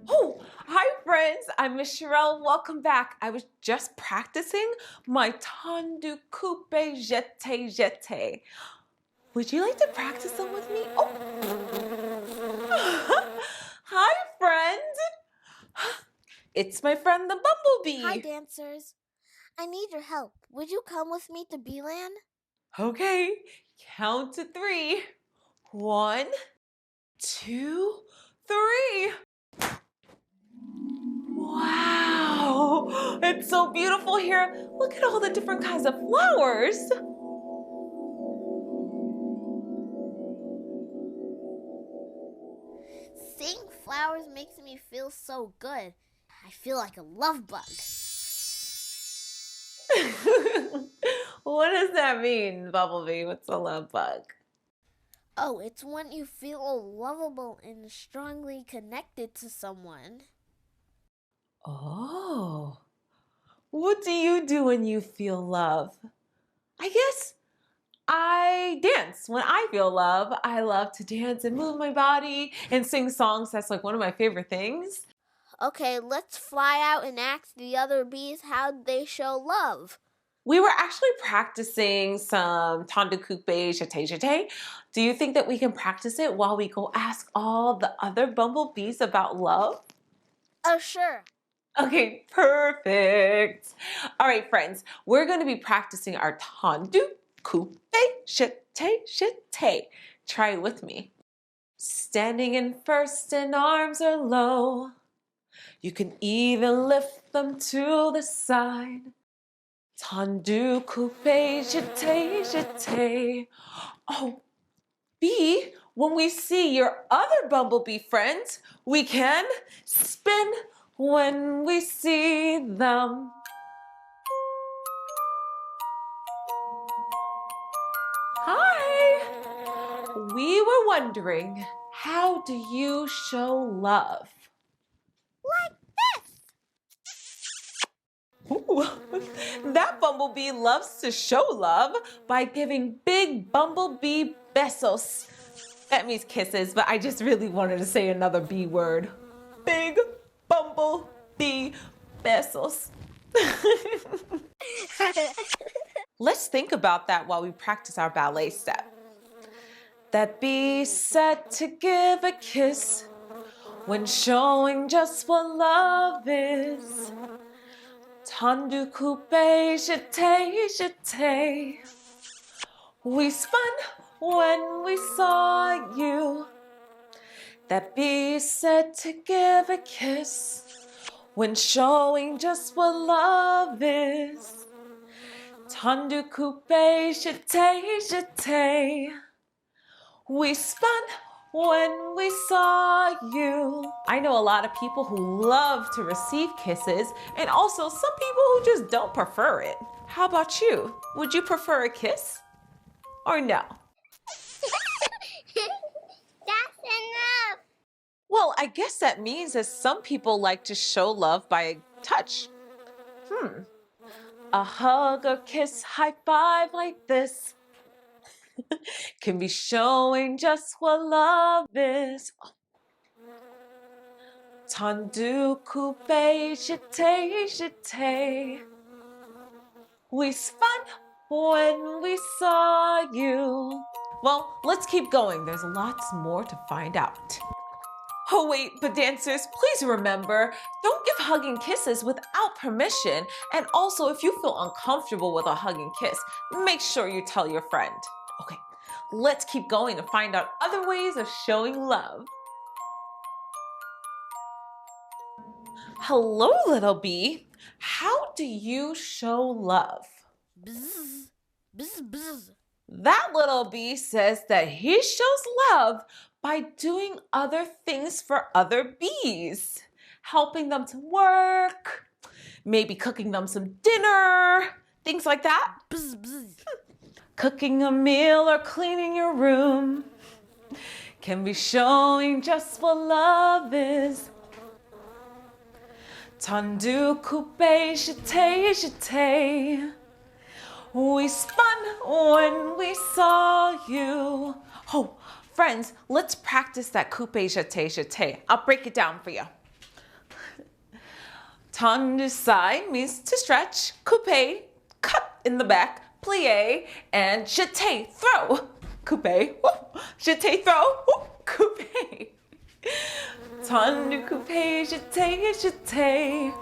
Oh, hi friends, I'm Miss Shirel. Welcome back. I was just practicing my tendu, coupé, jeté. Would you like to practice them with me? Oh. Hi friend. It's my friend the bumblebee. Hi dancers. I need your help. Would you come with me to Beeland? Okay, count to 3. 1, 2, 3. Wow, it's so beautiful here. Look at all the different kinds of flowers. Seeing flowers makes me feel so good. I feel like a love bug. What does that mean, Bumblebee? What's a love bug? Oh, it's when you feel lovable and strongly connected to someone. Oh, what do you do when you feel love? I guess I dance. When I feel love, I love to dance and move my body and sing songs. That's like one of my favorite things. Okay, let's fly out and ask the other bees how they show love. We were actually practicing some tendu, coupé, jeté. Do you think that we can practice it while we go ask all the other bumblebees about love? Oh, sure. Okay, perfect. All right, friends, we're going to be practicing our tendu, coupé, jeté. Try it with me. Standing in first and arms are low. You can even lift them to the side. Tendu, coupé, jeté. Oh, B, when we see your other bumblebee friends, we can spin when we see them. Hi! We were wondering, how do you show love? Like this. Ooh, that bumblebee loves to show love by giving big bumblebee besos. That means kisses, but I just really wanted to say another B word. Big bumblebee besos. Let's think about that while we practice our ballet step. That bee said to give a kiss when showing just what love is. Tendu, coupé, jeté. We spun when we saw you. That bee said to give a kiss when showing just what love is. Tendu, coupé, jeté. We spun when we saw you. I know a lot of people who love to receive kisses, and also some people who just don't prefer it. How about you? Would you prefer a kiss? Or no? That's enough. Well, I guess that means that some people like to show love by touch. A hug or kiss, high five like this can be showing just what love is. Tendu, coupé, jeté. We spun when we saw you. Well, let's keep going. There's lots more to find out. Oh wait, but dancers, please remember, don't give hugging kisses without permission. And also, if you feel uncomfortable with a hugging kiss, make sure you tell your friend. Okay, let's keep going and find out other ways of showing love. Hello, little bee. How do you show love? Bzz, bzz, bzz. That little bee says that he shows love by doing other things for other bees, helping them to work, maybe cooking them some dinner, things like that. Bzz, bzz. Cooking a meal or cleaning your room can be showing just what love is. Tendu, coupé, jeté. We spun when we saw you. Oh, Friends, let's practice that coupé, jeté, jeté. I'll break it down for you. Tendu side means to stretch, coupé, cut in the back, plie, and jeté, throw. Coupé, jeté, throw, coupé. Tendu, coupé, jeté, jeté.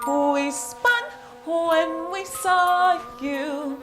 We spun when we saw you.